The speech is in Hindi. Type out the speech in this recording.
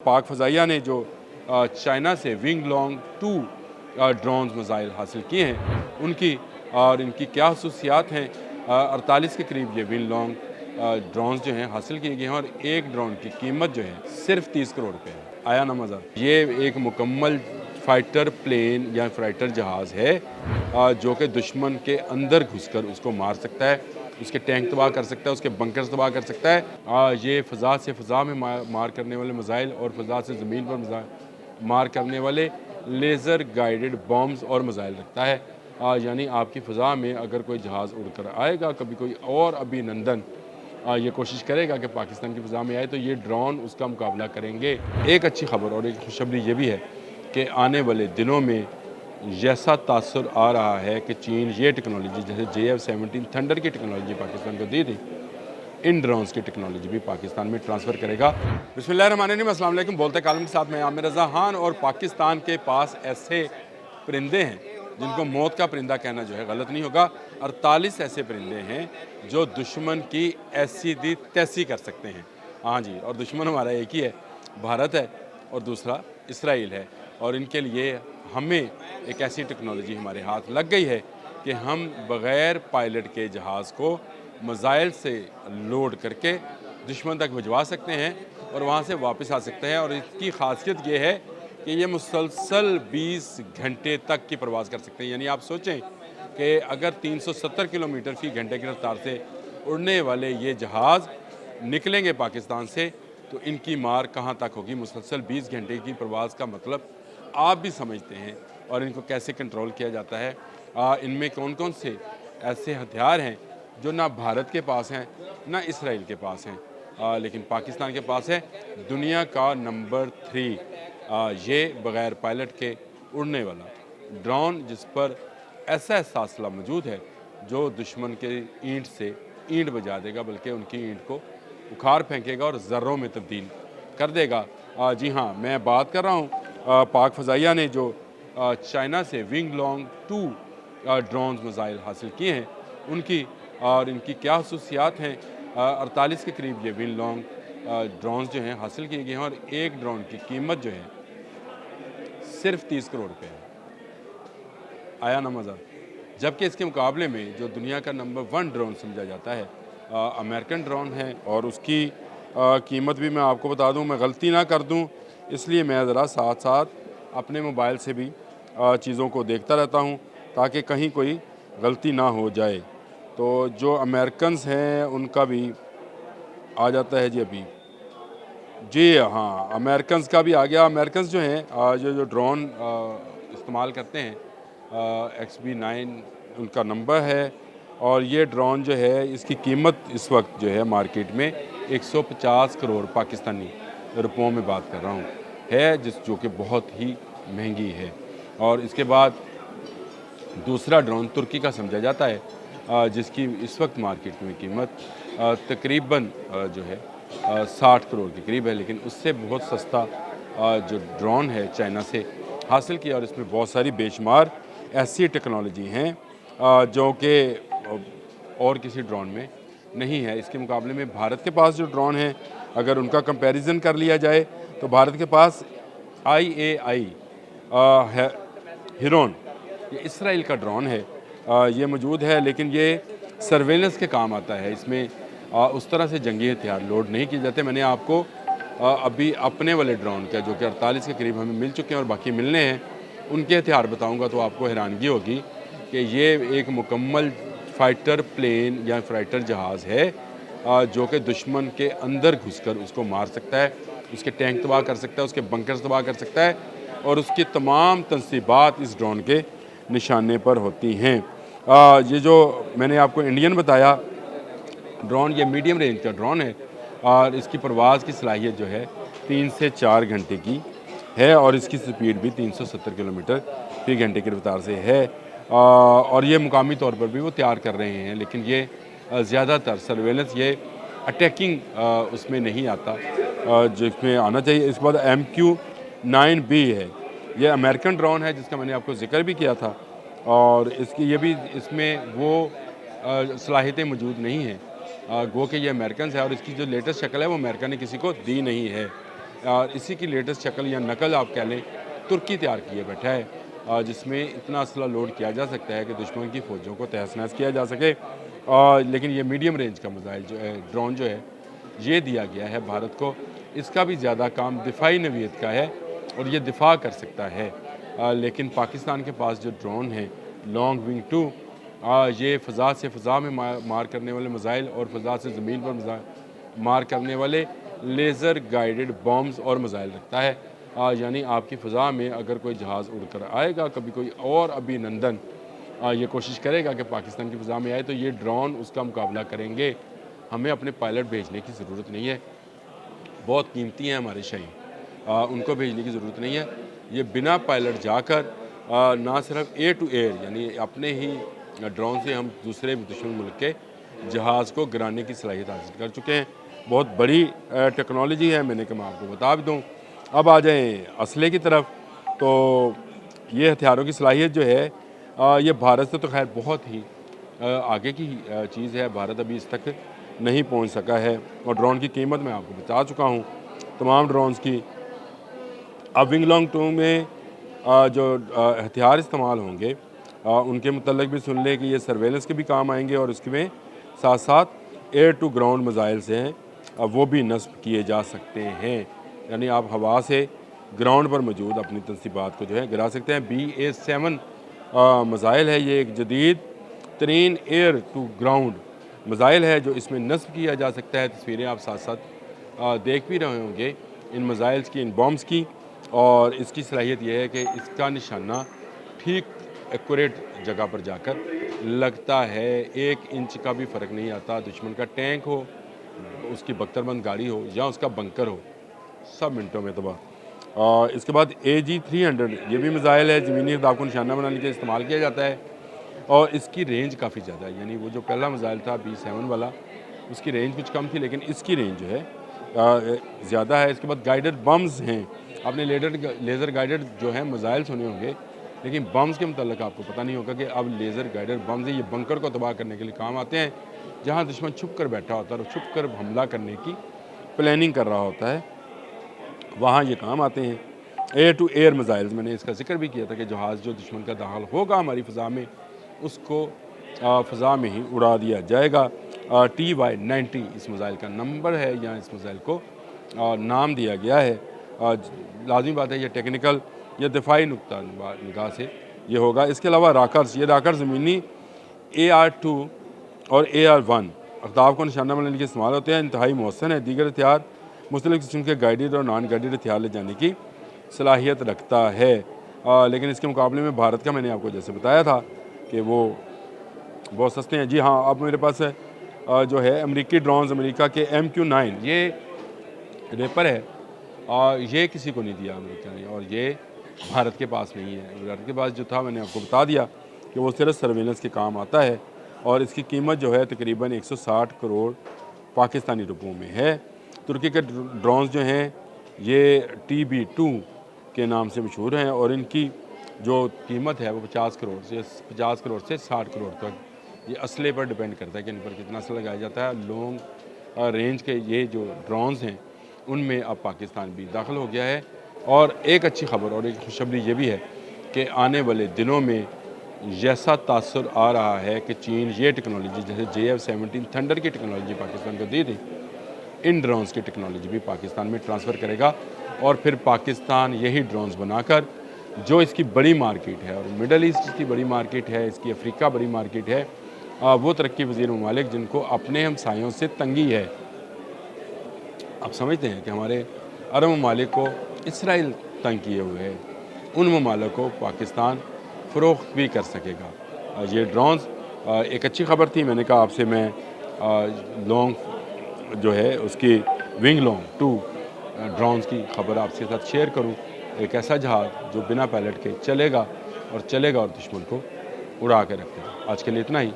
पाक फ़ज़ाइया ने जो चाइना से विंग लॉन्ग 2 ड्रोन्स मिसाइल हासिल किए हैं उनकी और इनकी क्या खसूसियात हैं। 48 के करीब ये विंग लॉन्ग ड्रोन्स जो हैं हासिल किए गए हैं और एक ड्रोन की कीमत जो है सिर्फ 30 करोड़ रुपये है। आया ना मज़ा। ये एक मुकम्मल फाइटर प्लेन या फाइटर जहाज़ है जो कि दुश्मन के अंदर घुसकर उसको मार सकता है, उसके टैंक तबाह कर सकता है, उसके बंकर तबाह कर सकता है। ये फ़ज़ा से फ़ज़ा में मार करने वाले मिसाइल और फ़ज़ा से ज़मीन पर मार करने वाले लेज़र गाइडेड बॉम्ब्स और मिसाइल रखता है। यानी आपकी फ़ज़ा में अगर कोई जहाज़ उड़कर आएगा, कभी कोई और अभिनंदन ये कोशिश करेगा कि पाकिस्तान की फ़ज़ा में आए तो ये ड्रोन उसका मुकाबला करेंगे। एक अच्छी खबर और एक खुशखबरी ये भी है कि आने वाले दिनों में ऐसा तासुर आ रहा है कि चीन ये टेक्नोलॉजी जैसे JF-17 थंडर की टेक्नोलॉजी पाकिस्तान को दी थी, इन ड्रोन्स की टेक्नोलॉजी भी पाकिस्तान में ट्रांसफ़र करेगा। बिस्मिल्लाहिर्रहमानिर्रहीम, अस्सलाम वालेकुम। बोलते कालम के साथ मैं आमिर रज़ा खान। और पाकिस्तान के पास ऐसे परिंदे हैं जिनको मौत का परिंदा कहना जो है गलत नहीं होगा। 48 ऐसे परिंदे हैं जो दुश्मन की ऐसी दी तैसी कर सकते हैं। हाँ जी, और दुश्मन हमारा एक ही है, भारत है, और दूसरा इसराइल है। और इनके लिए हमें एक ऐसी टेक्नोलॉजी हमारे हाथ लग गई है कि हम बग़ैर पायलट के जहाज़ को मिसाइल से लोड करके दुश्मन तक भिजवा सकते हैं और वहाँ से वापस आ सकते हैं। और इसकी खासियत ये है कि ये मुसलसल 20 घंटे तक की प्रवास कर सकते हैं। यानी आप सोचें कि अगर 370 किलोमीटर फ़ी घंटे की रफ्तार से उड़ने वाले ये जहाज़ निकलेंगे पाकिस्तान से तो इनकी मार कहाँ तक होगी। मुसलसल 20 घंटे की प्रवास का मतलब आप भी समझते हैं। और इनको कैसे कंट्रोल किया जाता है, इनमें कौन कौन से ऐसे हथियार हैं जो ना भारत के पास हैं ना इसराइल के पास हैं, लेकिन पाकिस्तान के पास है। दुनिया का नंबर 3 ये बग़ैर पायलट के उड़ने वाला ड्रोन जिस पर ऐसा फासला मौजूद है जो दुश्मन के ईंट से ईंट बजा देगा, बल्कि उनकी ईंट को उखाड़ फेंकेगा और ज़र्रों में तब्दील कर देगा। जी हाँ, मैं बात कर रहा हूँ पाक फ़ज़ाइया ने जो चाइना से विंग लॉन्ग 2 ड्रोन्स मिसाइल हासिल किए हैं उनकी और इनकी क्या खसूसियात हैं। 48 के करीब ये विंग लॉन्ग ड्रोन्स जो हैं हासिल किए गए हैं और एक ड्रोन की कीमत जो है सिर्फ 30 करोड़ रुपये है। आया ना मज़ा। जबकि इसके मुकाबले में जो दुनिया का नंबर 1 ड्रोन समझा जाता है अमेरिकन ड्रोन है। और उसकी कीमत भी मैं आपको बता दूं, मैं गलती ना कर दूं इसलिए मैं ज़रा साथ साथ अपने मोबाइल से भी चीज़ों को देखता रहता हूं ताकि कहीं कोई गलती ना हो जाए। तो जो अमेरिकन्स हैं उनका भी आ जाता है जी अभी। जी हाँ, अमेरिकन्स का भी आ गया। अमेरिकन्स जो हैं जो ड्रोन इस्तेमाल करते हैं XB9 उनका नंबर है। और ये ड्रोन जो है इसकी कीमत इस वक्त जो है मार्केट में 150 करोड़ पाकिस्तानी रुपयों में बात कर रहा हूँ है, जो कि बहुत ही महंगी है। और इसके बाद दूसरा ड्रोन तुर्की का समझा जाता है जिसकी इस वक्त मार्केट में कीमत तकरीबन जो है 60 करोड़ के करीब है। लेकिन उससे बहुत सस्ता जो ड्रोन है चाइना से हासिल किया। और इसमें बहुत सारी बेशुमार ऐसी टेक्नोलॉजी हैं जो कि और किसी ड्रोन में नहीं है। इसके मुकाबले में भारत के पास जो ड्रोन है अगर उनका कंपैरिजन कर लिया जाए तो भारत के पास IAI है हिरोन, ये इसराइल का ड्रोन है, ये मौजूद है। लेकिन ये सर्वेलेंस के काम आता है। इसमें उस तरह से जंगी हथियार लोड नहीं किए जाते। मैंने आपको अभी अपने वाले ड्रोन का जो कि 48 के करीब हमें मिल चुके हैं और बाकी मिलने हैं उनके हथियार बताऊंगा तो आपको हैरानगी होगी कि ये एक मुकम्मल फाइटर प्लेन या फाइटर जहाज़ है जो कि दुश्मन के अंदर घुसकर उसको मार सकता है, उसके टैंक तबाह कर सकता है, उसके बंकर तबाह कर सकता है। और उसकी तमाम तनसीबात इस ड्रोन के निशाने पर होती हैं। ये जो मैंने आपको इंडियन बताया ड्रोन, ये मीडियम रेंज का ड्रोन है और इसकी परवाज़ की सलाहियत जो है 3 से 4 घंटे की है और इसकी स्पीड भी 370 किलोमीटर फ़ी घंटे की रफ्तार से है। और ये मुकामी तौर पर भी वो तैयार कर रहे हैं। लेकिन ये ज़्यादातर सर्वेलेंस ये अटैकिंग उसमें नहीं आता जिसमें आना चाहिए। इसके बाद MQ-9B है, ये अमेरिकन ड्रोन है जिसका मैंने आपको ज़िक्र भी किया था। और इसकी ये भी इसमें वो सलाहियतें मौजूद नहीं हैं गो कि ये अमेरिकन है और इसकी जो लेटेस्ट शक्ल है वो अमेरिका ने किसी को दी नहीं है। और इसी की लेटेस्ट शक्ल या नकल आप कह लें, तुर्की तैयार किए बैठा है, जिसमें इतना असला लोड किया जा सकता है कि दुश्मन की फ़ौजों को तहस-नहस किया जा सके। लेकिन ये मीडियम रेंज का मिसाइल जो है, ड्रोन जो है, ये दिया गया है भारत को। इसका भी ज़्यादा काम दिफाई नौइयत का है और ये दिफा कर सकता है। लेकिन पाकिस्तान के पास जो ड्रोन है लॉन्ग विंग 2, ये फ़ज़ा से फ़ज़ा में मार करने वाले मिसाइल और फ़ज़ा से ज़मीन पर मार करने वाले लेज़र गाइडेड बॉम्ब्स और मिसाइल रखता है। यानी आपकी फ़ज़ा में अगर कोई जहाज़ उड़कर आएगा, कभी कोई और अभिनंदन ये कोशिश करेगा कि पाकिस्तान की फ़ज़ा में आए, तो ये ड्रोन उसका मुकाबला करेंगे। हमें अपने पायलट भेजने की ज़रूरत नहीं है, बहुत कीमती हैं हमारे शाहीन, उनको भेजने की ज़रूरत नहीं है। ये बिना पायलट जाकर ना सिर्फ एयर टू एयर यानी अपने ही ड्रोन से हम दूसरे दुश्मन मुल्क के जहाज़ को गिराने की सलाहियत हासिल कर चुके हैं। बहुत बड़ी टेक्नोलॉजी है, मैंने कहा मैं आपको बता भी दूँ। अब आ जाएँ असले की तरफ, तो ये हथियारों की सलाहियत जो है ये भारत से तो खैर बहुत ही आगे की चीज़ है। भारत अभी इस तक नहीं पहुंच सका है और ड्रोन की कीमत मैं आपको बता चुका हूं तमाम ड्रोन्स की। अब विंगलोंग 2 में जो हथियार इस्तेमाल होंगे उनके मुतल्लिक भी सुन लें कि ये सर्वेलेंस के भी काम आएंगे और उसमें साथ साथ एयर टू ग्राउंड मिसाइल से हैं, वो भी नस्ब किए जा सकते हैं। यानी आप हवा से ग्राउंड पर मौजूद अपनी तनसीबात को जो है गिरा सकते हैं। BA-7 मिसाइल है, ये एक जदीद तरीन एयर टू ग्राउंड मिसाइल है जो इसमें नस्ब किया जा सकता है। तस्वीरें आप साथ साथ देख भी रहे होंगे इन मिसाइल्स की, इन बॉम्ब्स की। और इसकी सलाहियत यह है कि इसका निशाना ठीक एक्यूरेट जगह पर जाकर लगता है। 1 इंच का भी फ़र्क नहीं आता, दुश्मन का टैंक हो, उसकी बख्तरबंद गाड़ी हो या उसका बंकर हो, सब मिनटों में तबाह। और इसके बाद AG-300 ये भी मिसाइल है, ज़मीनी अहदाफ को निशाना बनाने के लिए इस्तेमाल किया जाता है और इसकी रेंज काफ़ी ज़्यादा है। यानी वो जो पहला मिसाइल था B-7 वाला, उसकी रेंज कुछ कम थी, लेकिन इसकी रेंज जो है ज़्यादा है। इसके बाद गाइडेड बम्स हैं, आपने लेज़र गाइडेड जो है मिसाइल सुने होंगे, लेकिन बम्स के मतलब आपको पता नहीं होगा कि अब लेज़र गाइडेड बम्स हैं, ये बंकर को तबाह करने के लिए काम आते हैं। जहाँ दुश्मन छुप कर बैठा होता है और छुप कर हमला करने की प्लानिंग कर रहा होता है, वहाँ ये काम आते हैं। एयर टू एयर मिसाइल्स, मैंने इसका जिक्र भी किया था कि जहाज़ जो दुश्मन का दाखिल होगा हमारी फ़ज़ा में, उसको फ़ज़ा में ही उड़ा दिया जाएगा। TY-90 इस मिसाइल का नंबर है या इस मिसाइल को नाम दिया गया है। लाज़मी बात है ये टेक्निकल या दिफाई नुक्ता निगाह से ये होगा। इसके अलावा राकर्स, ये राकर ज़मीनी AR-2 और AR-1 अहदाफ को निशाना बनाने के लिए इस्तेमाल होते हैं, इंतहाई मौसन है। दीगर हथियार मुख्तलिफ़ किस्म के गाइडेड और नॉन गाइडेड हथियार ले जाने की सलाहियत रखता है। लेकिन इसके मुकाबले में भारत का, मैंने आपको जैसे बताया था कि वो बहुत सस्ते हैं। जी हाँ, अब मेरे पास जो है अमेरिकी ड्रोन्स, अमेरिका के MQ-9, ये रेपर है, ये किसी को नहीं दिया अमेरिका ने और ये भारत के पास नहीं है। भारत के पास जो था मैंने आपको बता दिया कि वो सिर्फ सर्वेलेंस के काम आता है और इसकी कीमत जो है तकरीबन 160 करोड़ पाकिस्तानी रुपयों में है। तुर्की के ड्रोन्स जो हैं ये TB2 के नाम से मशहूर हैं और इनकी जो कीमत है वो 50 करोड़ से 60 करोड़ तक, ये असले पर डिपेंड करता है कि इन पर कितना असला लगाया जाता है। लॉन्ग रेंज के ये जो ड्रोन्स हैं उनमें अब पाकिस्तान भी दाखिल हो गया है। और एक अच्छी खबर और एक खुशखबरी ये भी है कि आने वाले दिनों में ऐसा तासुर आ रहा है कि चीन ये टेक्नोलॉजी, जैसे JF-17 थंडर की टेक्नोलॉजी पाकिस्तान को दी थी, इन ड्रोन्स की टेक्नोलॉजी भी पाकिस्तान में ट्रांसफ़र करेगा और फिर पाकिस्तान यही ड्रोन्स बनाकर, जो इसकी बड़ी मार्केट है और मिडल ईस्ट की बड़ी मार्केट है, इसकी अफ्रीका बड़ी मार्केट है, वो तरक्की पज़ीर ममालिक जिनको अपने हमसायों से तंगी है, आप समझते हैं कि हमारे अरब ममालिक को इसराइल तंग किए हुए है, उन ममालिक को पाकिस्तान फ़रोख्त भी कर सकेगा। ये ड्रोन्स एक अच्छी खबर थी, मैंने कहा आपसे मैं लॉन्ग जो है उसकी विंगलोंग 2 ड्रोन्स की खबर आपके साथ शेयर करूं। एक ऐसा जहाज़ जो बिना पायलट के चलेगा और दुश्मन को उड़ा के रखेगा। आज के लिए इतना ही।